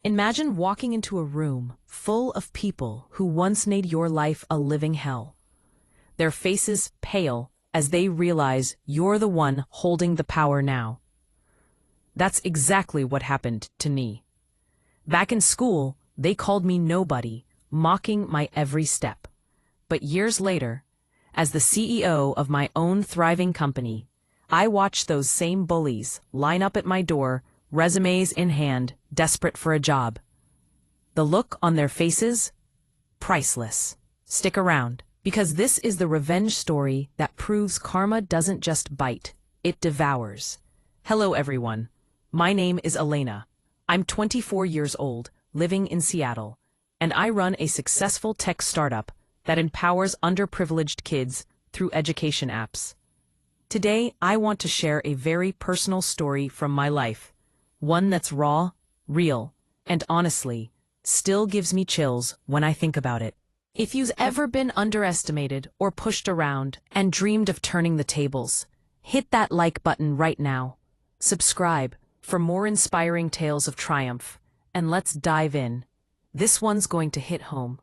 Imagine walking into a room full of people who once made your life a living hell. Their faces pale as they realize you're the one holding the power now. That's exactly what happened to me. Back in school, they called me nobody, mocking my every step. But years later, as the CEO of my own thriving company, I watched those same bullies line up at my door, resumes in hand, desperate for a job. The look on their faces? Priceless. Stick around, because this is the revenge story that proves karma doesn't just bite, it devours. Hello everyone. My name is Elena. I'm 24 years old, living in Seattle, and I run a successful tech startup that empowers underprivileged kids through education apps. Today, I want to share a very personal story from my life, one that's raw, real, and honestly, still gives me chills when I think about it. If you've ever been underestimated or pushed around and dreamed of turning the tables, hit that like button right now. Subscribe for more inspiring tales of triumph, and let's dive in. This one's going to hit home.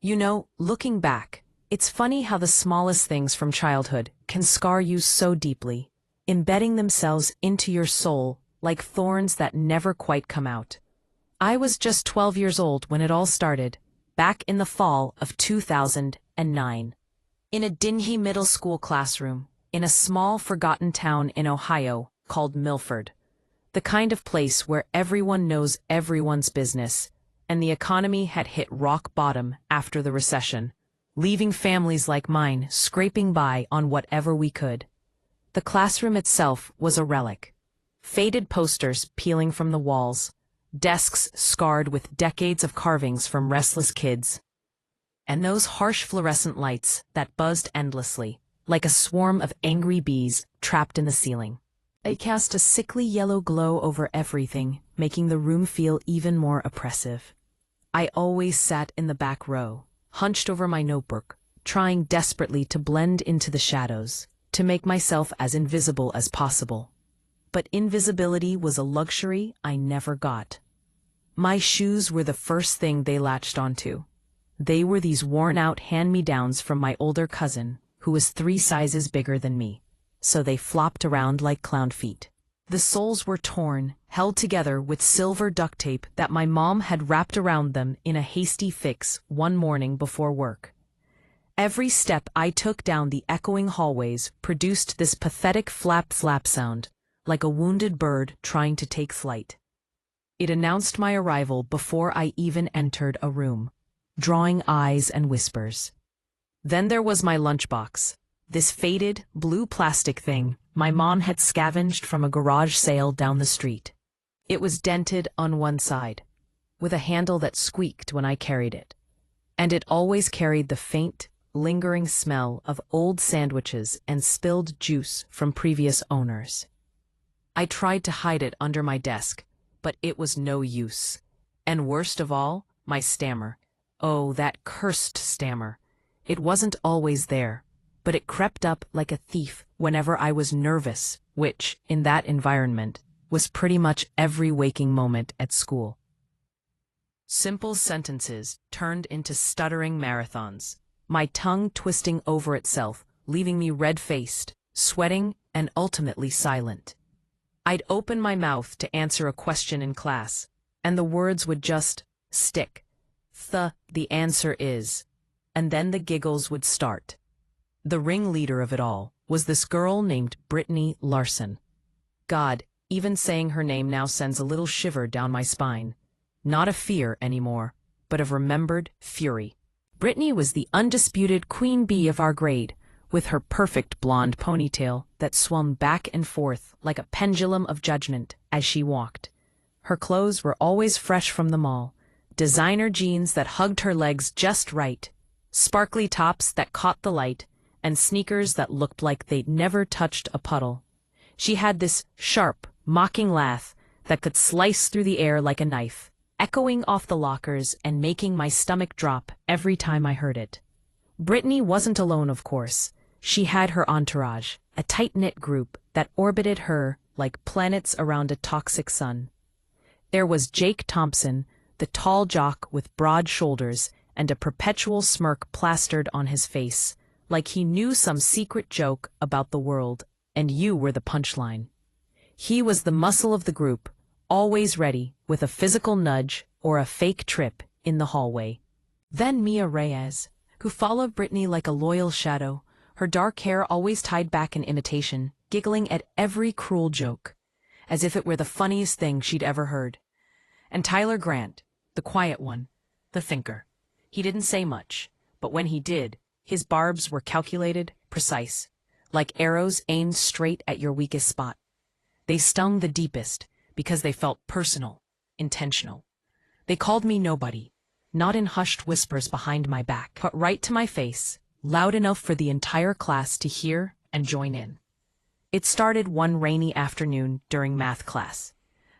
You know, looking back, it's funny how the smallest things from childhood can scar you so deeply, embedding themselves into your soul like thorns that never quite come out. I was just 12 years old when it all started, back in the fall of 2009. In a dingy middle school classroom, in a small forgotten town in Ohio called Milford. The kind of place where everyone knows everyone's business, and the economy had hit rock bottom after the recession, leaving families like mine scraping by on whatever we could. The classroom itself was a relic. Faded posters peeling from the walls, desks scarred with decades of carvings from restless kids, and those harsh fluorescent lights that buzzed endlessly, like a swarm of angry bees trapped in the ceiling. It cast a sickly yellow glow over everything, making the room feel even more oppressive. I always sat in the back row, hunched over my notebook, trying desperately to blend into the shadows, to make myself as invisible as possible. But invisibility was a luxury I never got. My shoes were the first thing they latched onto. They were these worn-out hand-me-downs from my older cousin, who was 3 sizes bigger than me, so they flopped around like clown feet. The soles were torn, held together with silver duct tape that my mom had wrapped around them in a hasty fix one morning before work. Every step I took down the echoing hallways produced this pathetic flap-flap sound, like a wounded bird trying to take flight. It announced my arrival before I even entered a room, drawing eyes and whispers. Then there was my lunchbox, this faded, blue plastic thing my mom had scavenged from a garage sale down the street. It was dented on one side, with a handle that squeaked when I carried it, and it always carried the faint, lingering smell of old sandwiches and spilled juice from previous owners. I tried to hide it under my desk, but it was no use. And worst of all, my stammer. Oh, that cursed stammer. It wasn't always there, but it crept up like a thief whenever I was nervous, which, in that environment, was pretty much every waking moment at school. Simple sentences turned into stuttering marathons, my tongue twisting over itself, leaving me red-faced, sweating, and ultimately silent. I'd open my mouth to answer a question in class, and the words would just stick. The answer is. And then the giggles would start. The ringleader of it all was this girl named Brittany Larson. God, even saying her name now sends a little shiver down my spine. Not of fear anymore, but of remembered fury. Brittany was the undisputed queen bee of our grade, with her perfect blonde ponytail that swung back and forth like a pendulum of judgment as she walked. Her clothes were always fresh from the mall, designer jeans that hugged her legs just right, sparkly tops that caught the light, and sneakers that looked like they'd never touched a puddle. She had this sharp, mocking laugh that could slice through the air like a knife, echoing off the lockers and making my stomach drop every time I heard it. Brittany wasn't alone, of course. She had her entourage, a tight-knit group that orbited her like planets around a toxic sun. There was Jake Thompson, the tall jock with broad shoulders and a perpetual smirk plastered on his face, like he knew some secret joke about the world, and you were the punchline. He was the muscle of the group, always ready with a physical nudge or a fake trip in the hallway. Then Mia Reyes, who followed Brittany like a loyal shadow, her dark hair always tied back in imitation, giggling at every cruel joke, as if it were the funniest thing she'd ever heard. And Tyler Grant, the quiet one, the thinker. He didn't say much, but when he did, his barbs were calculated, precise, like arrows aimed straight at your weakest spot. They stung the deepest because they felt personal, intentional. They called me nobody, not in hushed whispers behind my back, but right to my face, loud enough for the entire class to hear and join in. It started one rainy afternoon during math class.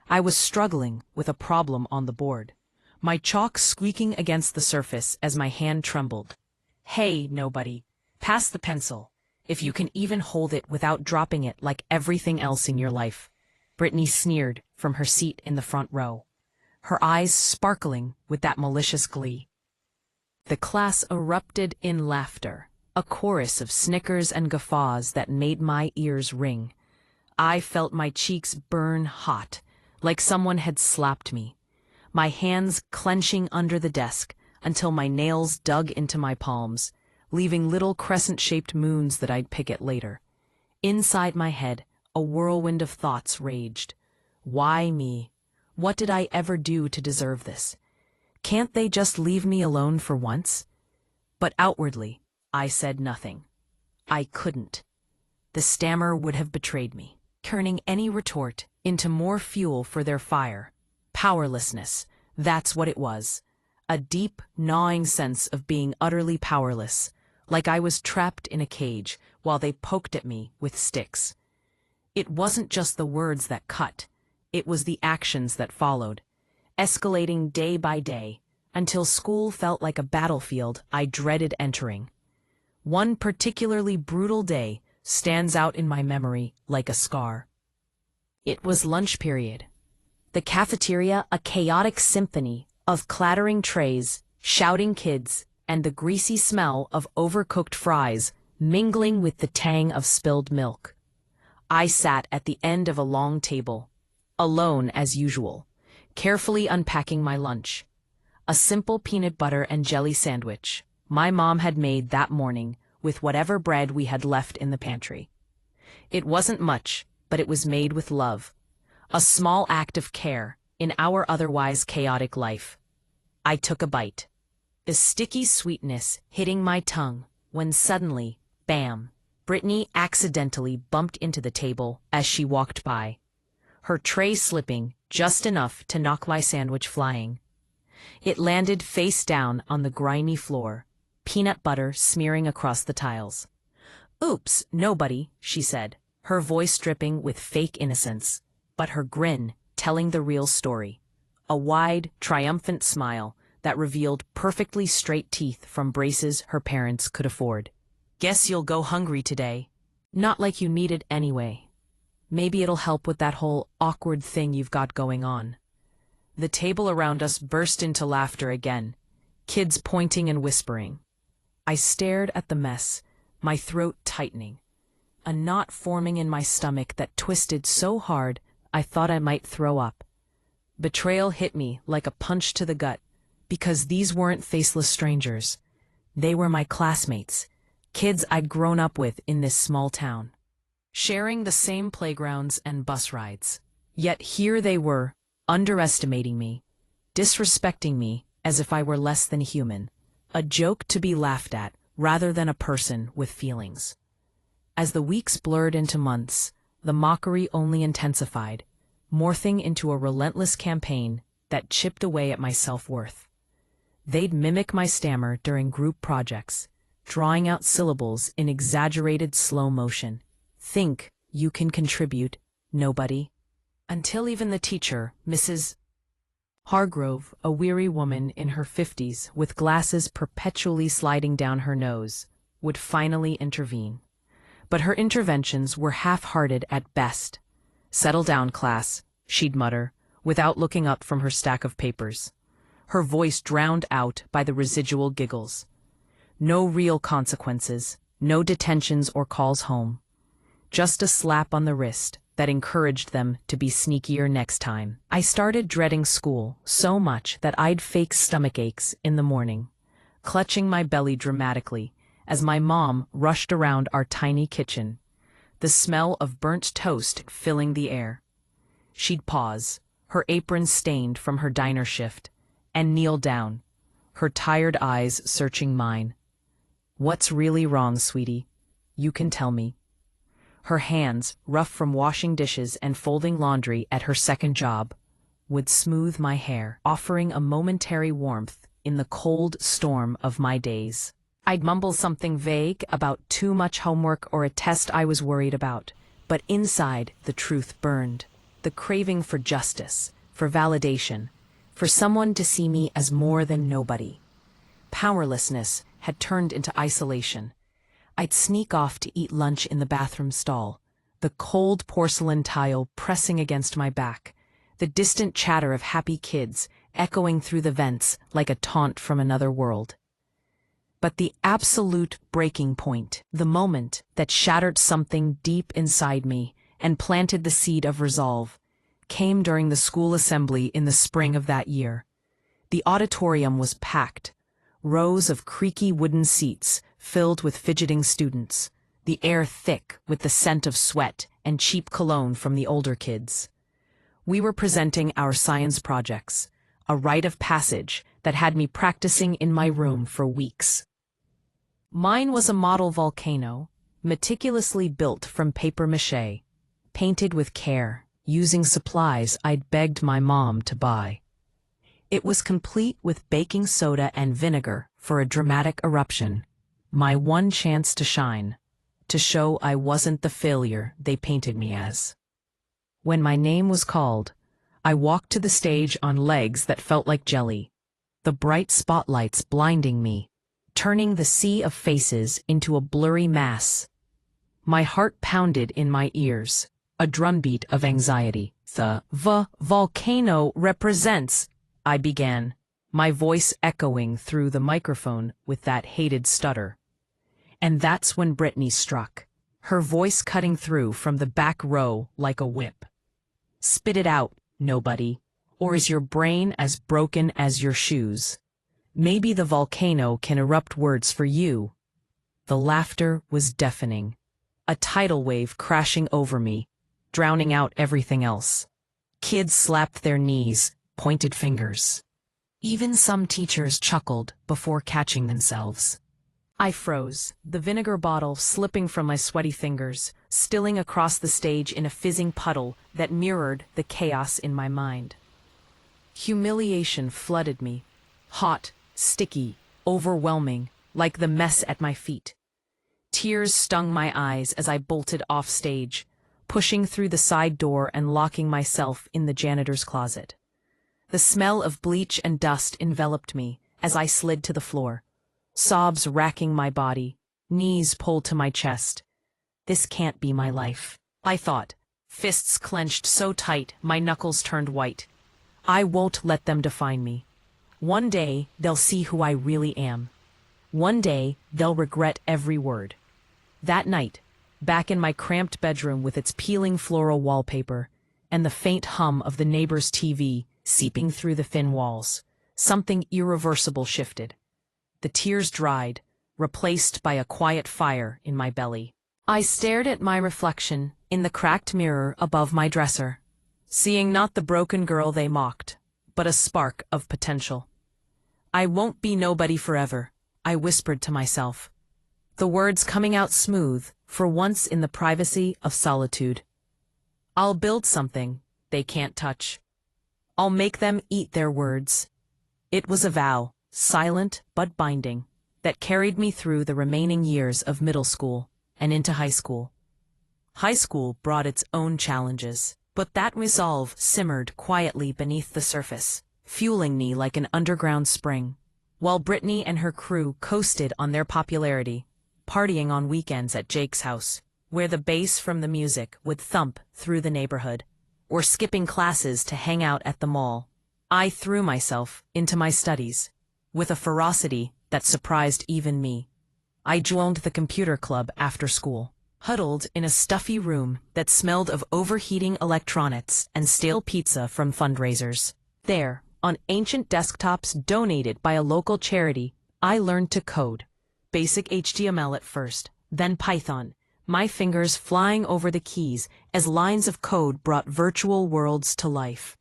I was struggling with a problem on the board, my chalk squeaking against the surface as my hand trembled. "Hey, nobody, pass the pencil, if you can even hold it without dropping it like everything else in your life," Brittany sneered from her seat in the front row, her eyes sparkling with that malicious glee. The class erupted in laughter, a chorus of snickers and guffaws that made my ears ring. I felt my cheeks burn hot, like someone had slapped me, my hands clenching under the desk until my nails dug into my palms, leaving little crescent-shaped moons that I'd pick at later. Inside my head, a whirlwind of thoughts raged. Why me? What did I ever do to deserve this? Can't they just leave me alone for once? But outwardly, I said nothing. I couldn't. The stammer would have betrayed me, turning any retort into more fuel for their fire. Powerlessness, that's what it was. A deep, gnawing sense of being utterly powerless, like I was trapped in a cage while they poked at me with sticks. It wasn't just the words that cut, it was the actions that followed, escalating day by day, until school felt like a battlefield I dreaded entering. One particularly brutal day stands out in my memory like a scar. It was lunch period. The cafeteria a chaotic symphony of clattering trays, shouting kids, and the greasy smell of overcooked fries mingling with the tang of spilled milk. I sat at the end of a long table, alone as usual, carefully unpacking my lunch. A simple peanut butter and jelly sandwich my mom had made that morning with whatever bread we had left in the pantry. It wasn't much, but it was made with love, a small act of care in our otherwise chaotic life. I took a bite, the sticky sweetness hitting my tongue when suddenly, bam, Brittany accidentally bumped into the table as she walked by, her tray slipping just enough to knock my sandwich flying. It landed face down on the grimy floor, peanut butter smearing across the tiles. "Oops, nobody," she said, her voice dripping with fake innocence, but her grin telling the real story. A wide, triumphant smile that revealed perfectly straight teeth from braces her parents could afford. "Guess you'll go hungry today." "Not like you need it anyway. Maybe it'll help with that whole awkward thing you've got going on." The table around us burst into laughter again, kids pointing and whispering. I stared at the mess, my throat tightening, a knot forming in my stomach that twisted so hard I thought I might throw up. Betrayal hit me like a punch to the gut, because these weren't faceless strangers. They were my classmates, kids I'd grown up with in this small town, sharing the same playgrounds and bus rides. Yet here they were, underestimating me, disrespecting me as if I were less than human, a joke to be laughed at rather than a person with feelings. As the weeks blurred into months, the mockery only intensified, morphing into a relentless campaign that chipped away at my self-worth. They'd mimic my stammer during group projects, drawing out syllables in exaggerated slow motion. "Think you can contribute, nobody." Until even the teacher, Mrs. Hargrove, a weary woman in her 50s with glasses perpetually sliding down her nose, would finally intervene. But her interventions were half-hearted at best. "Settle down, class," she'd mutter, without looking up from her stack of papers, her voice drowned out by the residual giggles. No real consequences, no detentions or calls home. Just a slap on the wrist that encouraged them to be sneakier next time. I started dreading school so much that I'd fake stomach aches in the morning, clutching my belly dramatically as my mom rushed around our tiny kitchen, the smell of burnt toast filling the air. She'd pause, her apron stained from her diner shift, and kneel down, her tired eyes searching mine. "What's really wrong, sweetie? You can tell me." Her hands, rough from washing dishes and folding laundry at her second job, would smooth my hair, offering a momentary warmth in the cold storm of my days. I'd mumble something vague about too much homework or a test I was worried about, but inside the truth burned. The craving for justice, for validation, for someone to see me as more than nobody. Powerlessness had turned into isolation. I'd sneak off to eat lunch in the bathroom stall, the cold porcelain tile pressing against my back, the distant chatter of happy kids echoing through the vents like a taunt from another world. But the absolute breaking point, the moment that shattered something deep inside me and planted the seed of resolve, came during the school assembly in the spring of that year. The auditorium was packed, rows of creaky wooden seats filled with fidgeting students, the air thick with the scent of sweat and cheap cologne from the older kids. We were presenting our science projects, a rite of passage that had me practicing in my room for weeks. Mine was a model volcano, meticulously built from papier-mâché, painted with care, using supplies I'd begged my mom to buy. It was complete with baking soda and vinegar for a dramatic eruption, my one chance to shine, to show I wasn't the failure they painted me as. When my name was called, I walked to the stage on legs that felt like jelly, the bright spotlights blinding me, turning the sea of faces into a blurry mass. My heart pounded in my ears, a drumbeat of anxiety. "The volcano represents," I began, my voice echoing through the microphone with that hated stutter. And that's when Brittany struck, her voice cutting through from the back row like a whip. "Spit it out, nobody, or is your brain as broken as your shoes? Maybe the volcano can erupt words for you." The laughter was deafening, a tidal wave crashing over me, drowning out everything else. Kids slapped their knees, pointed fingers. Even some teachers chuckled before catching themselves. I froze, the vinegar bottle slipping from my sweaty fingers, spilling across the stage in a fizzing puddle that mirrored the chaos in my mind. Humiliation flooded me, hot, sticky, overwhelming, like the mess at my feet. Tears stung my eyes as I bolted off stage, pushing through the side door and locking myself in the janitor's closet. The smell of bleach and dust enveloped me as I slid to the floor, sobs racking my body, knees pulled to my chest. This can't be my life, I thought, fists clenched so tight my knuckles turned white. I won't let them define me. One day they'll see who I really am. One day they'll regret every word. That night, back in my cramped bedroom with its peeling floral wallpaper and the faint hum of the neighbor's TV seeping through the thin walls, something irreversible shifted. The tears dried, replaced by a quiet fire in my belly. I stared at my reflection in the cracked mirror above my dresser, seeing not the broken girl they mocked, but a spark of potential. "I won't be nobody forever," I whispered to myself, the words coming out smooth, for once in the privacy of solitude. "I'll build something they can't touch. I'll make them eat their words." It was a vow, silent but binding, that carried me through the remaining years of middle school and into high school. High school brought its own challenges, but that resolve simmered quietly beneath the surface, fueling me like an underground spring, while Brittany and her crew coasted on their popularity, partying on weekends at Jake's house, where the bass from the music would thump through the neighborhood. or skipping classes to hang out at the mall. I threw myself into my studies with a ferocity that surprised even me. I joined the computer club after school, huddled in a stuffy room that smelled of overheating electronics and stale pizza from fundraisers. There, on ancient desktops donated by a local charity, I learned to code. Basic HTML at first, then Python, my fingers flying over the keys as lines of code brought virtual worlds to life.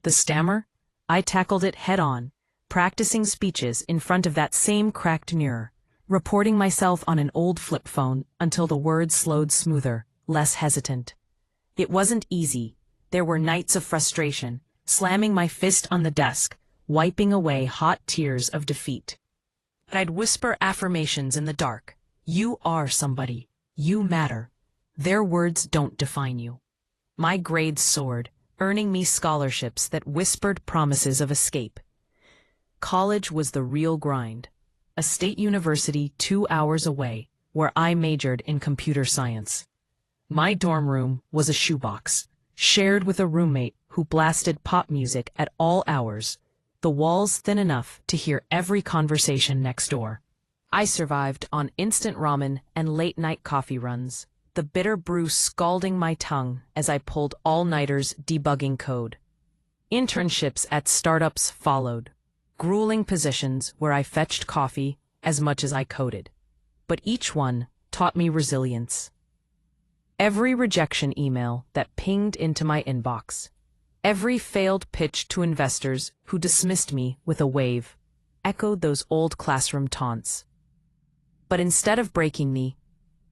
The stammer? I tackled it head-on, practicing speeches in front of that same cracked mirror, reporting myself on an old flip phone until the words slowed smoother, less hesitant. It wasn't easy. There were nights of frustration, slamming my fist on the desk, wiping away hot tears of defeat. I'd whisper affirmations in the dark. You are somebody. You matter. Their words don't define you. My grades soared, earning me scholarships that whispered promises of escape. College was the real grind. A state university 2 hours away, where I majored in computer science. My dorm room was a shoebox, shared with a roommate who blasted pop music at all hours, the walls thin enough to hear every conversation next door. I survived on instant ramen and late-night coffee runs, the bitter brew scalding my tongue as I pulled all-nighters debugging code. Internships at startups followed, grueling positions where I fetched coffee as much as I coded. But each one taught me resilience. Every rejection email that pinged into my inbox, every failed pitch to investors who dismissed me with a wave, echoed those old classroom taunts. But instead of breaking me,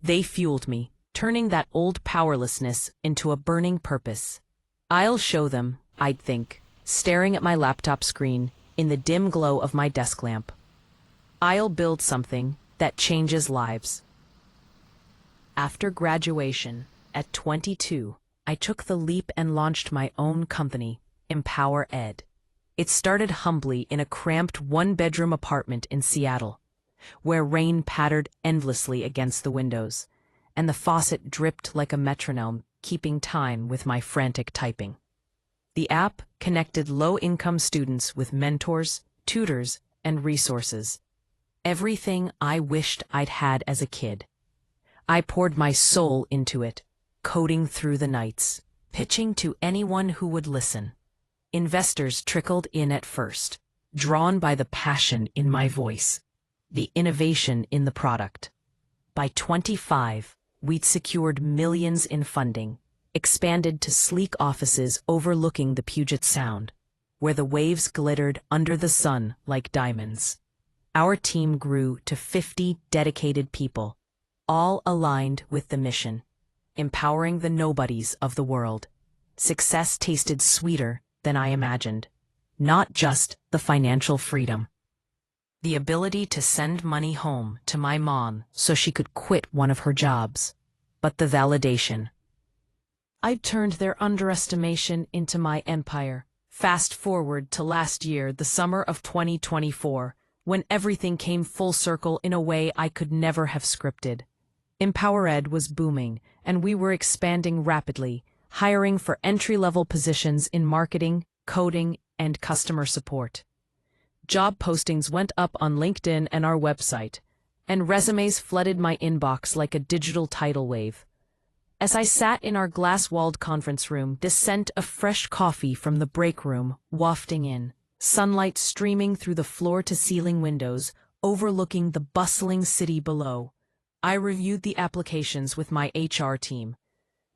they fueled me, turning that old powerlessness into a burning purpose. I'll show them, I'd think, staring at my laptop screen in the dim glow of my desk lamp. I'll build something that changes lives. After graduation, at 22, I took the leap and launched my own company, Empower Ed. It started humbly in a cramped one-bedroom apartment in Seattle, where rain pattered endlessly against the windows, and the faucet dripped like a metronome, keeping time with my frantic typing. The app connected low-income students with mentors, tutors, and resources. Everything I wished I'd had as a kid. I poured my soul into it, coding through the nights, pitching to anyone who would listen. Investors trickled in at first, drawn by the passion in my voice, the innovation in the product. By 25, we'd secured millions in funding, expanded to sleek offices overlooking the Puget Sound, where the waves glittered under the sun like diamonds. Our team grew to 50 dedicated people, all aligned with the mission, empowering the nobodies of the world. Success tasted sweeter than I imagined. Not just the financial freedom. The ability to send money home to my mom so she could quit one of her jobs, but the validation. I'd turned their underestimation into my empire. Fast forward to last year, the summer of 2024, when everything came full circle in a way I could never have scripted. Empower Ed was booming, and we were expanding rapidly, hiring for entry-level positions in marketing, coding, and customer support. Job postings went up on LinkedIn and our website, and resumes flooded my inbox like a digital tidal wave. As I sat in our glass-walled conference room, the scent of fresh coffee from the break room wafting in, sunlight streaming through the floor-to-ceiling windows, overlooking the bustling city below, I reviewed the applications with my HR team.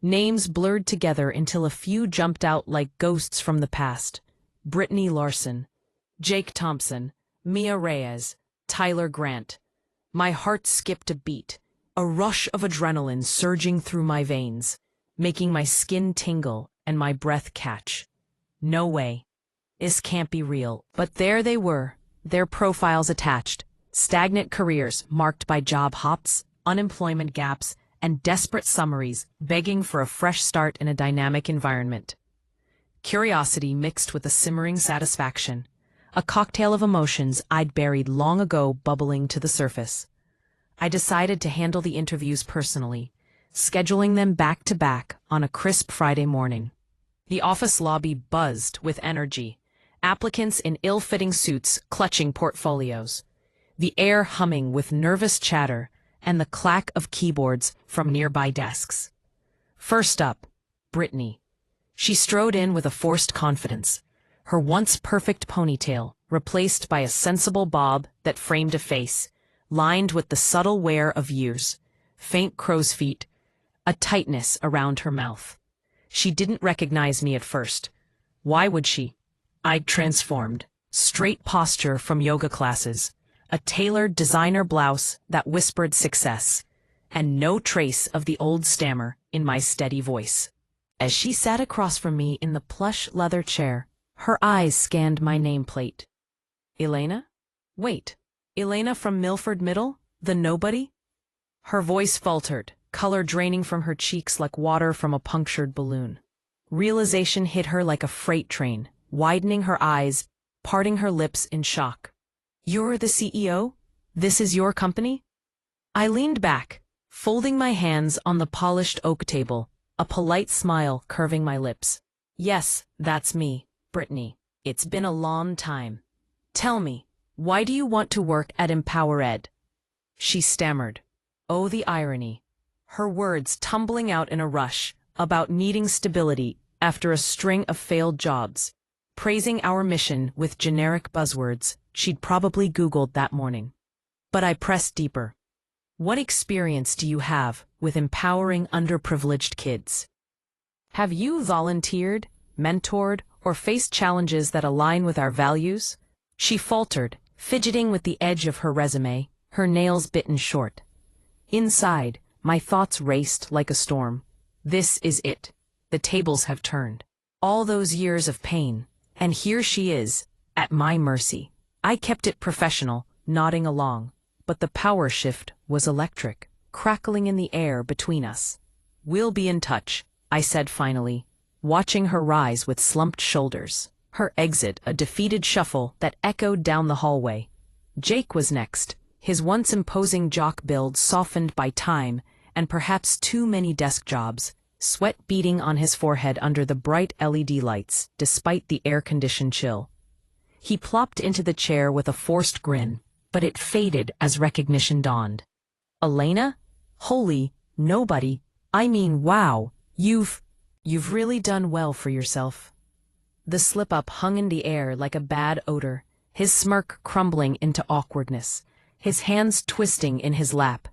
Names blurred together until a few jumped out like ghosts from the past. Brittany Larson, Jake Thompson, Mia Reyes, Tyler Grant. My heart skipped a beat, a rush of adrenaline surging through my veins, making my skin tingle and my breath catch. No way. This can't be real. But there they were, their profiles attached, stagnant careers marked by job hops, unemployment gaps, and desperate summaries begging for a fresh start in a dynamic environment. Curiosity mixed with a simmering satisfaction, a cocktail of emotions I'd buried long ago bubbling to the surface. I decided to handle the interviews personally, scheduling them back-to-back on a crisp Friday morning. The office lobby buzzed with energy, applicants in ill-fitting suits clutching portfolios, the air humming with nervous chatter and the clack of keyboards from nearby desks. First up, Brittany. She strode in with a forced confidence, her once perfect ponytail replaced by a sensible bob that framed a face, lined with the subtle wear of years, faint crow's feet, a tightness around her mouth. She didn't recognize me at first. Why would she? I'd transformed. Straight posture from yoga classes, a tailored designer blouse that whispered success, and no trace of the old stammer in my steady voice. As she sat across from me in the plush leather chair, her eyes scanned my nameplate. Elena? Wait, Elena from Milford Middle? The nobody? Her voice faltered, color draining from her cheeks like water from a punctured balloon. Realization hit her like a freight train, widening her eyes, parting her lips in shock. You're the CEO? This is your company? I leaned back, folding my hands on the polished oak table, a polite smile curving my lips. Yes, that's me, Brittany. It's been a long time. Tell me, why do you want to work at Empower Ed? She stammered. Oh, the irony. Her words tumbling out in a rush, about needing stability after a string of failed jobs, praising our mission with generic buzzwords she'd probably Googled that morning. But I pressed deeper. What experience do you have with empowering underprivileged kids? Have you volunteered, mentored, or faced challenges that align with our values? She faltered, fidgeting with the edge of her resume, her nails bitten short. Inside, my thoughts raced like a storm. This is it. The tables have turned. All those years of pain, and here she is, at my mercy. I kept it professional, nodding along, but the power shift was electric, crackling in the air between us. We'll be in touch, I said finally, watching her rise with slumped shoulders, her exit a defeated shuffle that echoed down the hallway. Jake was next, his once imposing jock build softened by time and perhaps too many desk jobs, sweat beading on his forehead under the bright LED lights, despite the air-conditioned chill. He plopped into the chair with a forced grin, but it faded as recognition dawned. Elena? Holy, nobody. I mean, wow, you've really done well for yourself. The slip-up hung in the air like a bad odor, his smirk crumbling into awkwardness, his hands twisting in his lap.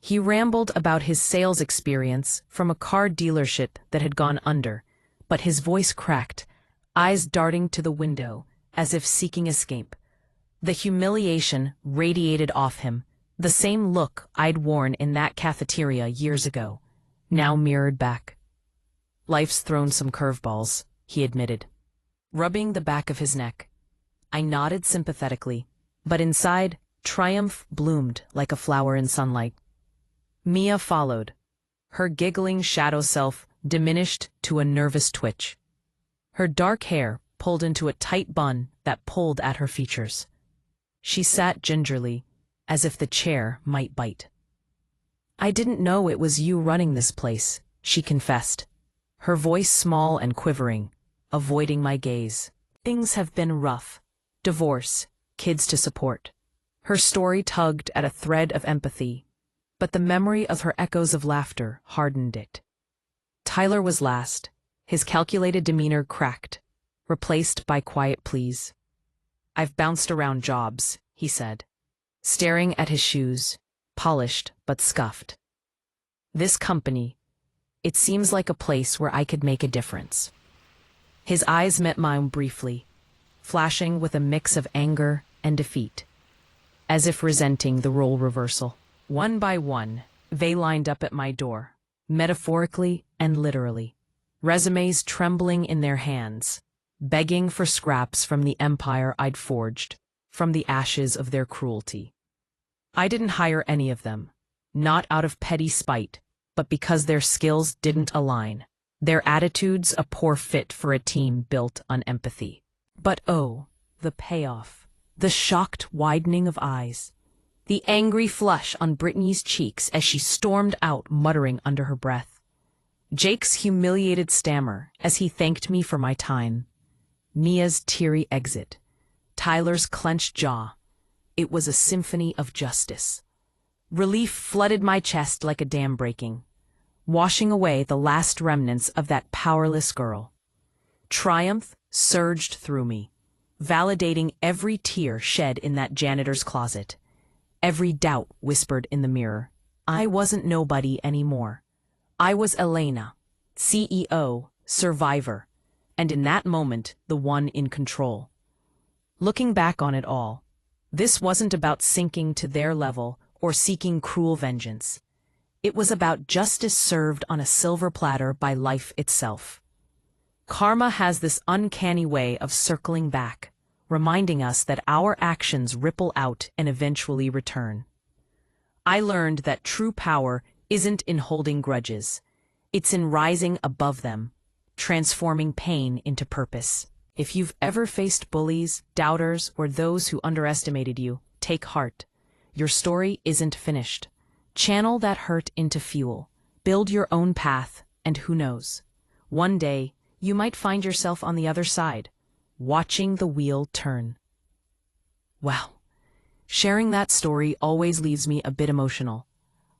He rambled about his sales experience from a car dealership that had gone under, but his voice cracked, eyes darting to the window, as if seeking escape. The humiliation radiated off him, the same look I'd worn in that cafeteria years ago, now mirrored back. Life's thrown some curveballs, he admitted, rubbing the back of his neck. I nodded sympathetically, but inside, triumph bloomed like a flower in sunlight. Mia followed, her giggling shadow self diminished to a nervous twitch. Her dark hair pulled into a tight bun that pulled at her features. She sat gingerly, as if the chair might bite. I didn't know it was you running this place, she confessed, her voice small and quivering, avoiding my gaze. Things have been rough. Divorce, kids to support. Her story tugged at a thread of empathy, but the memory of her echoes of laughter hardened it. Tyler was last, his calculated demeanor cracked, replaced by quiet pleas. I've bounced around jobs, he said, staring at his shoes, polished but scuffed. This company, it seems like a place where I could make a difference. His eyes met mine briefly, flashing with a mix of anger and defeat, as if resenting the role reversal. One by one, they lined up at my door, metaphorically and literally, resumes trembling in their hands, begging for scraps from the empire I'd forged, from the ashes of their cruelty. I didn't hire any of them, not out of petty spite, but because their skills didn't align, their attitudes a poor fit for a team built on empathy. But oh, the payoff, the shocked widening of eyes, the angry flush on Brittany's cheeks as she stormed out muttering under her breath. Jake's humiliated stammer as he thanked me for my time. Mia's teary exit. Tyler's clenched jaw. It was a symphony of justice. Relief flooded my chest like a dam breaking, washing away the last remnants of that powerless girl. Triumph surged through me, validating every tear shed in that janitor's closet, every doubt whispered in the mirror. I wasn't nobody anymore. I was Elena, CEO, survivor, and in that moment, the one in control. Looking back on it all, this wasn't about sinking to their level or seeking cruel vengeance. It was about justice served on a silver platter by life itself. Karma has this uncanny way of circling back, reminding us that our actions ripple out and eventually return. I learned that true power isn't in holding grudges. It's in rising above them, transforming pain into purpose. If you've ever faced bullies, doubters, or those who underestimated you, take heart. Your story isn't finished. Channel that hurt into fuel. Build your own path, and who knows? One day, you might find yourself on the other side, watching the wheel turn. Wow. Sharing that story always leaves me a bit emotional.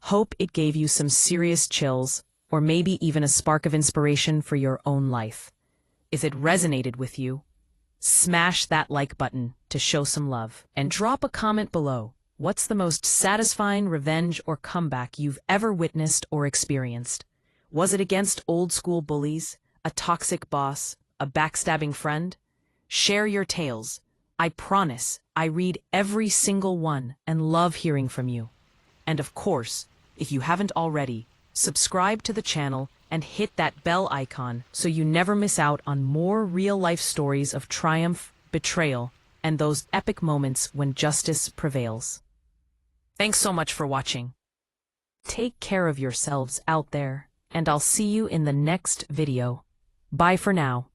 Hope it gave you some serious chills, or maybe even a spark of inspiration for your own life. If it resonated with you, smash that like button to show some love, and drop a comment below. What's the most satisfying revenge or comeback you've ever witnessed or experienced? Was it against old-school bullies, a toxic boss, a backstabbing friend? Share your tales. I promise I read every single one and love hearing from you. And of course, if you haven't already, subscribe to the channel and hit that bell icon so you never miss out on more real-life stories of triumph, betrayal, and those epic moments when justice prevails. Thanks so much for watching. Take care of yourselves out there, and I'll see you in the next video. Bye for now.